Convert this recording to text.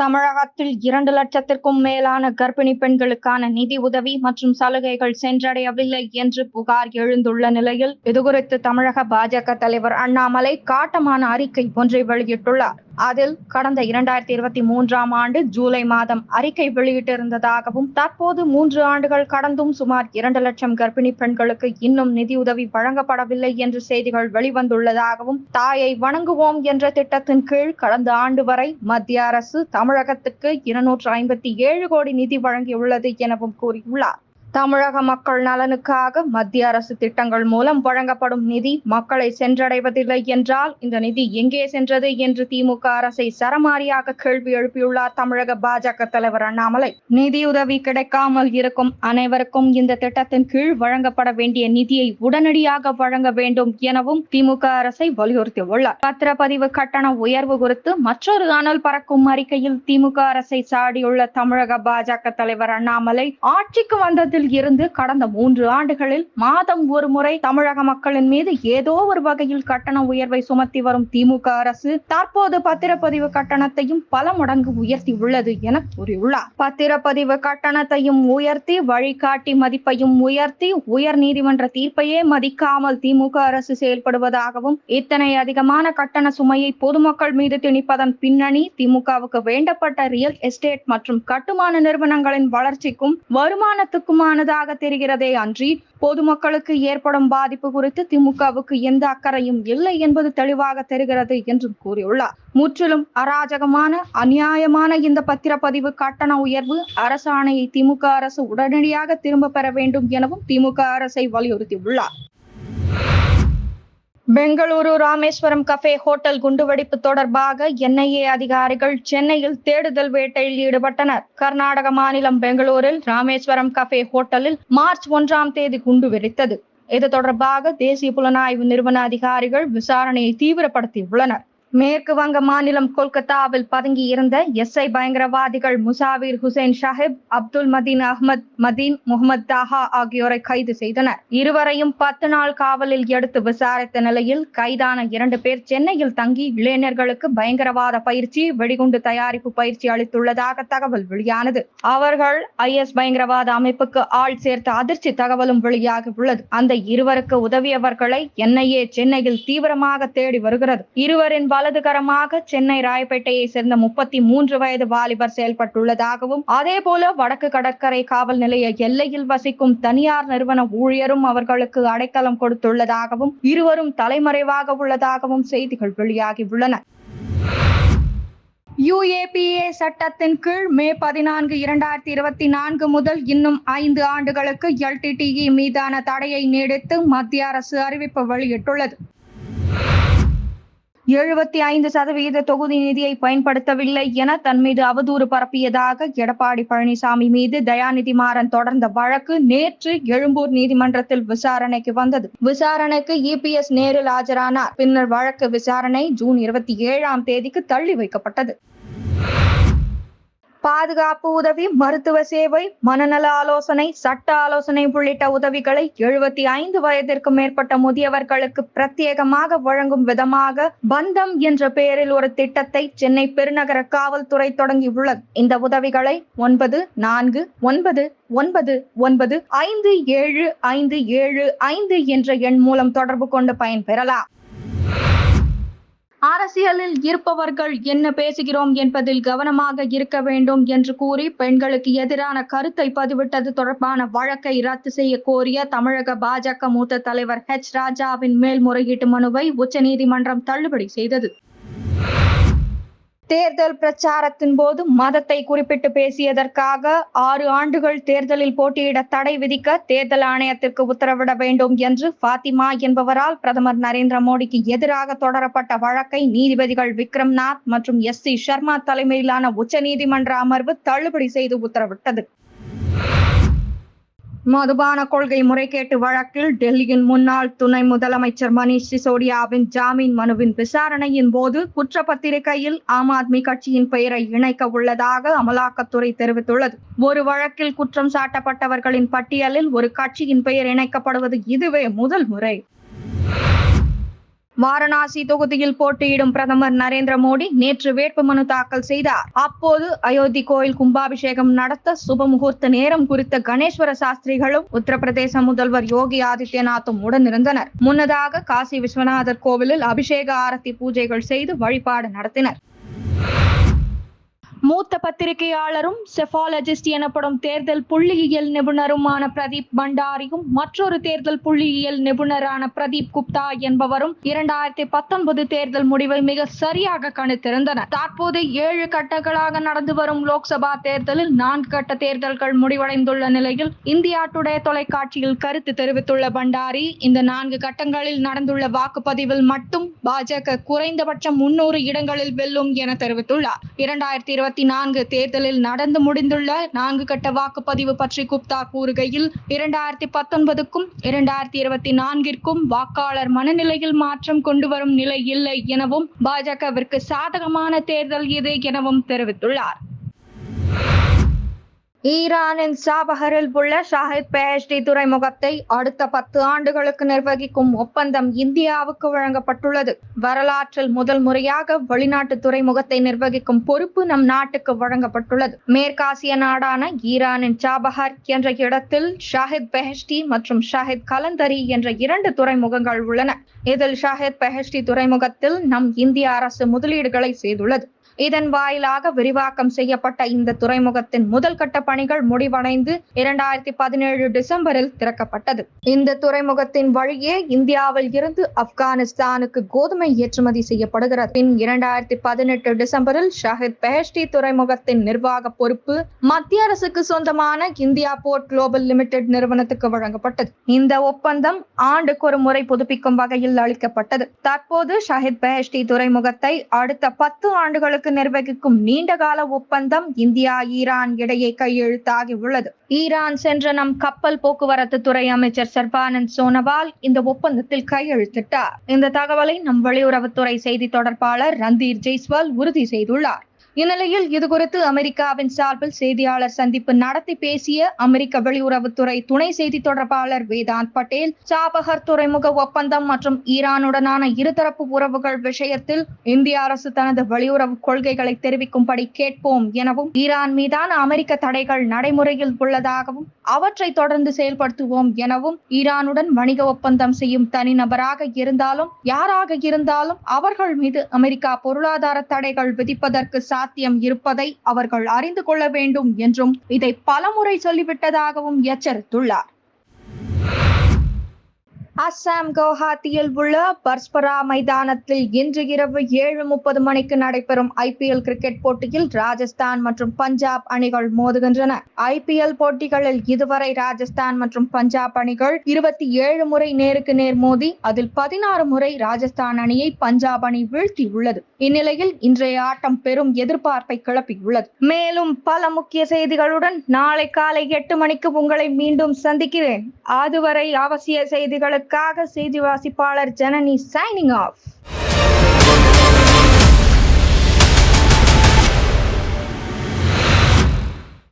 தமிழகத்தில் 2 லட்சத்திற்கும் மேலான கர்ப்பிணி பெண்களுக்கான நிதி உதவி மற்றும் சலுகைகள் சென்றடையவில்லை என்று புகார் எழுந்துள்ள நிலையில் இதுகுறித்து தமிழக பாஜக தலைவர் அண்ணாமலை காட்டமான அறிக்கை ஒன்றை வெளியிட்டுள்ளார். அதில் கடந்த 2023ஆம் ஆண்டு ஜூலை மாதம் அறிக்கை வெளியிட்டிருந்ததாகவும் தற்போது 3 ஆண்டுகள் கடந்தும் சுமார் 2 லட்சம் கர்ப்பிணி பெண்களுக்கு இன்னும் நிதியுதவி வழங்கப்படவில்லை என்று செய்திகள் வெளிவந்துள்ளதாகவும், தாயை வணங்குவோம் என்ற திட்டத்தின் கீழ் கடந்த ஆண்டு வரை மத்திய அரசு தமிழகத்துக்கு 257 கோடி நிதி வழங்கியுள்ளது எனவும் கூறியுள்ளார். தமிழக மக்கள் நலனுக்காக மத்திய அரசு திட்டங்கள் மூலம் வழங்கப்படும் நிதி மக்களை சென்றடைவதில்லை என்றால் இந்த நிதி எங்கே சென்றது என்று திமுக அரசை சரமாரியாக கேள்வி எழுப்பியுள்ளார் தமிழக பாஜக தலைவர் அண்ணாமலை. நிதியுதவி கிடைக்காமல் இருக்கும் அனைவருக்கும் இந்த திட்டத்தின் கீழ் வழங்கப்பட வேண்டிய நிதியை உடனடியாக வழங்க வேண்டும் எனவும் திமுக அரசை வலியுறுத்தியுள்ளார். பத்திரப்பதிவு கட்டண உயர்வு குறித்து மற்றொரு அனல் பறக்கும் அறிக்கையில் திமுக அரசை சாடியுள்ள தமிழக பாஜக தலைவர் அண்ணாமலை, ஆட்சிக்கு வந்ததில் இருந்து கடந்த 3 ஆண்டுகளில் மாதம் ஒரு முறை தமிழக மக்களின் மீது ஏதோ ஒரு வகையில் கட்டண உயர்வை சுமத்தி வரும் திமுக அரசு தற்போது பத்திரப்பதிவு கட்டணத்தையும் பல மடங்கு உயர்த்தி உள்ளது என கூறியுள்ளார். பத்திரப்பதிவு கட்டணத்தையும் உயர்த்தி, வழிகாட்டி மதிப்பையும் உயர்த்தி, உயர் நீதிமன்ற தீர்ப்பையே மதிக்காமல் திமுக அரசு செயல்படுவதாகவும், இத்தனை அதிகமான கட்டண சுமையை பொதுமக்கள் மீது திணிப்பதன் பின்னணி திமுகவுக்கு வேண்டப்பட்ட ரியல் எஸ்டேட் மற்றும் கட்டுமான நிறுவனங்களின் வளர்ச்சிக்கும் வருமானத்துக்கும் தெரிகிறதே அன்றி பொதுமக்களுக்கு ஏற்படும் பாதிப்பு குறித்து திமுகவுக்கு எந்த அக்கறையும் இல்லை என்பது தெளிவாக தெரிகிறது என்றும் கூறியுள்ளார். முற்றிலும் அராஜகமான, அநியாயமான இந்த பத்திரப்பதிவு கட்டண உயர்வு அரசாணையை திமுக அரசு உடனடியாக திரும்ப பெற வேண்டும் எனவும் திமுக அரசை வலியுறுத்தியுள்ளார். பெங்களூரு ராமேஸ்வரம் கஃபே ஹோட்டல் குண்டுவெடிப்பு தொடர்பாக என்ஐஏ அதிகாரிகள் சென்னையில் தேடுதல் வேட்டையில் ஈடுபட்டனர். கர்நாடக மாநிலம் பெங்களூரில் ராமேஸ்வரம் கஃபே ஹோட்டலில் மார்ச் 1ஆம் தேதி குண்டு வெடித்தது. இது தொடர்பாக தேசிய புலனாய்வு நிறுவன அதிகாரிகள் விசாரணையை தீவிரப்படுத்தியுள்ளனர். மேற்கு வங்க மாநிலம் கொல்கத்தாவில் பதுங்கி இருந்த எஸ்ஐ பயங்கரவாதிகள் முசாவிர் ஹுசைன் ஷாஹிப், அப்துல் மதீன் அஹ்மத் மதீன், முகமது தாஹா ஆகியோரை கைது செய்தனர். இருவரையும் 10 நாள் காவலில் எடுத்து விசாரித்த நிலையில் கைதான 2 பேர் சென்னையில் தங்கி இளைஞர்களுக்கு பயங்கரவாத பயிற்சி, வெடிகுண்டு தயாரிப்பு பயிற்சி அளித்துள்ளதாக தகவல் வெளியானது. அவர்கள் IS பயங்கரவாத அமைப்புக்கு ஆள் சேர்த்த அதிர்ச்சி தகவலும் வெளியாகி உள்ளது. அந்த இருவருக்கு உதவியவர்களை என்ஐஏ சென்னையில் தீவிரமாக தேடி வருகிறது. இருவரின் வலதுகரமாக சென்னை ராயப்பேட்டையை சேர்ந்த 33 வயது வாலிபர் செயல்பட்டுள்ளதாகவும், அதேபோல வடக்கு கடற்கரை காவல் நிலைய எல்லையில் வசிக்கும் தனியார் நிறுவன ஊழியரும் அவர்களுக்கு அடைக்கலம் கொடுத்துள்ளதாகவும், இருவரும் தலைமறைவாக உள்ளதாகவும் செய்திகள் வெளியாகியுள்ளன. UAPA சட்டத்தின் கீழ் மே 14, 2024 முதல் இன்னும் 5 ஆண்டுகளுக்கு LTTE மீதான தடையை நீடித்து மத்திய அரசு அறிவிப்பு வெளியிட்டுள்ளது. 75% தொகுதி நிதியை பயன்படுத்தவில்லை என தன் மீது அவதூறு பரப்பியதாக எடப்பாடி பழனிசாமி மீது தயாநிதி மாறன் தொடர்ந்த வழக்கு நேற்று எழும்பூர் நீதிமன்றத்தில் விசாரணைக்கு வந்தது. விசாரணைக்கு EPS நேரில் ஆஜரானார். பின்னர் வழக்கு விசாரணை ஜூன் 27ஆம் தேதிக்கு தள்ளி வைக்கப்பட்டது. பாதுகாப்பு உதவி, மருத்துவ சேவை, மனநல ஆலோசனை, சட்ட ஆலோசனை உள்ளிட்ட உதவிகளை 75 வயதிற்கு மேற்பட்ட முதியவர்களுக்கு பிரத்யேகமாக வழங்கும் விதமாக பந்தம் என்ற பெயரில் ஒரு திட்டத்தை சென்னை பெருநகர காவல்துறை தொடங்கியுள்ளது. இந்த உதவிகளை 9499957575 என்ற எண் மூலம் தொடர்பு கொண்டு பயன்பெறலாம். அரசியலில் இருப்பவர்கள் என்ன பேசுகிறோம் என்பதில் கவனமாக இருக்க வேண்டும் என்று கூறி பெண்களுக்கு எதிரான கருத்தை பதிவிட்டது தொடர்பான வழக்கை ரத்து செய்ய கோரிய தமிழக பாஜக மூத்த தலைவர் ராஜாவின் மேல்முறையீட்டு மனுவை உச்சநீதிமன்றம் தள்ளுபடி செய்தது. தேர்தல் பிரச்சாரத்தின் போது மதத்தை குறிப்பிட்டு பேசியதற்காக 6 ஆண்டுகள் தேர்தலில் போட்டியிட தடை விதிக்க தேர்தல் ஆணையத்திற்கு உத்தரவிட வேண்டும் என்று ஃபாத்திமா என்பவரால் பிரதமர் நரேந்திர மோடிக்கு எதிராக தொடரப்பட்ட வழக்கை நீதிபதிகள் விக்ரம்நாத் மற்றும் SC சர்மா தலைமையிலான உச்சநீதிமன்ற அமர்வு தள்ளுபடி செய்து உத்தரவிட்டது. மதுபான கொள்கை முறைகேட்டு வழக்கில் டெல்லியின் முன்னாள் துணை முதலமைச்சர் மணீஷ் சிசோடியாவின் ஜாமீன் மனுவின் விசாரணையின் போது குற்றப்பத்திரிகையில் ஆம் ஆத்மி கட்சியின் பெயரை இணைக்க உள்ளதாக அமலாக்கத்துறை தெரிவித்துள்ளது. ஒரு வழக்கில் குற்றம் சாட்டப்பட்டவர்களின் பட்டியலில் ஒரு கட்சியின் பெயர் இணைக்கப்படுவது இதுவே முதல் முறை. வாரணாசி தொகுதியில் போட்டியிடும் பிரதமர் நரேந்திர மோடி நேற்று வேட்புமனு தாக்கல் செய்தார். அப்போது அயோத்தி கோயில் கும்பாபிஷேகம் நடத்த சுப முகூர்த்த நேரம் குறித்த கணேஸ்வர சாஸ்திரிகளும் உத்தரப்பிரதேச முதல்வர் யோகி ஆதித்யநாத்தும் உடனிருந்தனர். முன்னதாக காசி விஸ்வநாதர் கோவிலில் அபிஷேக ஆரத்தி பூஜைகள் செய்து வழிபாடு நடத்தினர். மூத்த பத்திரிகையாளரும் செபாலஜிஸ்ட் எனப்படும் தேர்தல் புள்ளியியல் நிபுணருமான பிரதீப் பண்டாரியும் மற்றொரு தேர்தல் புள்ளியியல் நிபுணரான பிரதீப் குப்தா என்பவரும் 2019 தேர்தல் முடிவை மிக சரியாக கணித்திருந்தனர். தற்போது 7 கட்டங்களாக நடந்து வரும் லோக்சபா தேர்தலில் 4 கட்ட தேர்தல்கள் முடிவடைந்துள்ள நிலையில் இந்தியா டுடே தொலைக்காட்சியில் கருத்து தெரிவித்துள்ள பண்டாரி, இந்த 4 கட்டங்களில் நடந்துள்ள வாக்குப்பதிவில் மட்டும் பாஜக குறைந்தபட்சம் 300 இடங்களில் வெல்லும் என தெரிவித்துள்ளார். 2024 தேர்தலில் நடந்து முடிந்துள்ள 4 கட்ட வாக்குப்பதிவு பற்றி குப்தா கூறுகையில், 2019க்கும் 2024ற்கும் வாக்காளர் மனநிலையில் மாற்றம் கொண்டு வரும் நிலை இல்லை எனவும் பாஜகவிற்கு சாதகமான தேர்தல் இது எனவும் தெரிவித்துள்ளார். ஈரானின் சாபஹரில் உள்ள ஷாஹித் பெஹெஷ்டி துறைமுகத்தை அடுத்த 10 ஆண்டுகளுக்கு நிர்வகிக்கும் ஒப்பந்தம் இந்தியாவுக்கு வழங்கப்பட்டுள்ளது. வரலாற்றில் முதல் முறையாக வெளிநாட்டு துறைமுகத்தை நிர்வகிக்கும் பொறுப்பு நம் நாட்டுக்கு வழங்கப்பட்டுள்ளது. மேற்காசிய நாடான ஈரானின் சாபஹர் என்ற இடத்தில் ஷாஹித் பெஹெஷ்டி மற்றும் ஷாஹித் கலந்தரி என்ற 2 துறைமுகங்கள் உள்ளன. இதில் ஷாஹித் பெஹெஷ்டி துறைமுகத்தில் நம் இந்திய அரசு முதலீடுகளை செய்துள்ளது. இதன் வாயிலாக விரிவாக்கம் செய்யப்பட்ட இந்த துறைமுகத்தின் முதல் கட்ட பணிகள் முடிவடைந்து 2017 டிசம்பரில் திறக்கப்பட்டது. இந்த துறைமுகத்தின் வழியே இந்தியாவில் இருந்து ஆப்கானிஸ்தானுக்கு கோதுமை ஏற்றுமதி செய்யப்படுகிறது. பின் 2018 டிசம்பரில் ஷாஹித் பெஹெஷ்டி துறைமுகத்தின் நிர்வாக பொறுப்பு மத்திய அரசுக்கு சொந்தமான இந்தியா போர்ட் குளோபல் லிமிடெட் நிறுவனத்துக்கு வழங்கப்பட்டது. இந்த ஒப்பந்தம் ஆண்டுக்கு ஒரு முறை புதுப்பிக்கும் வகையில் அளிக்கப்பட்டது. தற்போது ஷாஹித் பெஹெஷ்டி துறைமுகத்தை அடுத்த 10 ஆண்டுகளுக்கு நிர்வகிக்கும் நீண்டகால ஒப்பந்தம் இந்தியா ஈரான் இடையே கையெழுத்தாகி உள்ளது. ஈரான் சென்ற நம் கப்பல் போக்குவரத்து துறை அமைச்சர் சர்பானந்த் சோனோவால் இந்த ஒப்பந்தத்தில் கையெழுத்திட்டார். இந்த தகவலை நம் வெளியுறவுத்துறை செய்தி தொடர்பாளர் ரந்தீர் ஜெய்ஸ்வால் உறுதி செய்துள்ளார். இந்நிலையில் இதுகுறித்து அமெரிக்காவின் சார்பில் செய்தியாளர் சந்திப்பு நடத்தி பேசிய அமெரிக்க வெளியுறவுத்துறை துணை செய்தி தொடர்பாளர் வேதாந்த் பட்டேல், சாபஹர் துறைமுக ஒப்பந்தம் மற்றும் ஈரானுடனான இருதரப்பு உறவுகள் விஷயத்தில் இந்திய அரசு தனது வெளியுறவு கொள்கைகளை தெரிவிக்கும்படி கேட்போம் எனவும், ஈரான் மீதான அமெரிக்க தடைகள் நடைமுறையில் உள்ளதாகவும் அவற்றை தொடர்ந்து செயல்படுத்துவோம் எனவும், ஈரானுடன் வணிக ஒப்பந்தம் செய்யும் தனிநபராக இருந்தாலும் யாராக இருந்தாலும் அவர்கள் மீது அமெரிக்கா பொருளாதார தடைகள் விதிப்பதற்கு சாத்தியம் இருப்பதை அவர்கள் அறிந்து கொள்ள வேண்டும் என்றும் இதை பலமுறை சொல்லிவிட்டதாகவும் எச்சரித்துள்ளார். அஸ்ஸாம் கவுஹாத்தியில் உள்ள பர்ஸ்பரா மைதானத்தில் இன்று இரவு 7:30 மணிக்கு நடைபெறும் IPL கிரிக்கெட் போட்டியில் ராஜஸ்தான் மற்றும் பஞ்சாப் அணிகள் மோதுகின்றன. IPL போட்டிகளில் இதுவரை ராஜஸ்தான் மற்றும் பஞ்சாப் அணிகள் 27 முறை நேருக்கு நேர் மோதி அதில் 16 முறை ராஜஸ்தான் அணியை பஞ்சாப் அணி வீழ்த்தியுள்ளது. இந்நிலையில் இன்றைய ஆட்டம் பெரும் எதிர்பார்ப்பை கிளப்பியுள்ளது. மேலும் பல முக்கிய செய்திகளுடன் நாளை காலை 8 மணிக்கு உங்களை மீண்டும் சந்திக்கிறேன். அதுவரை அவசிய செய்திகளுக்காக செய்தி வாசிப்பாளர் ஜனனி சைனிங் ஆஃப்.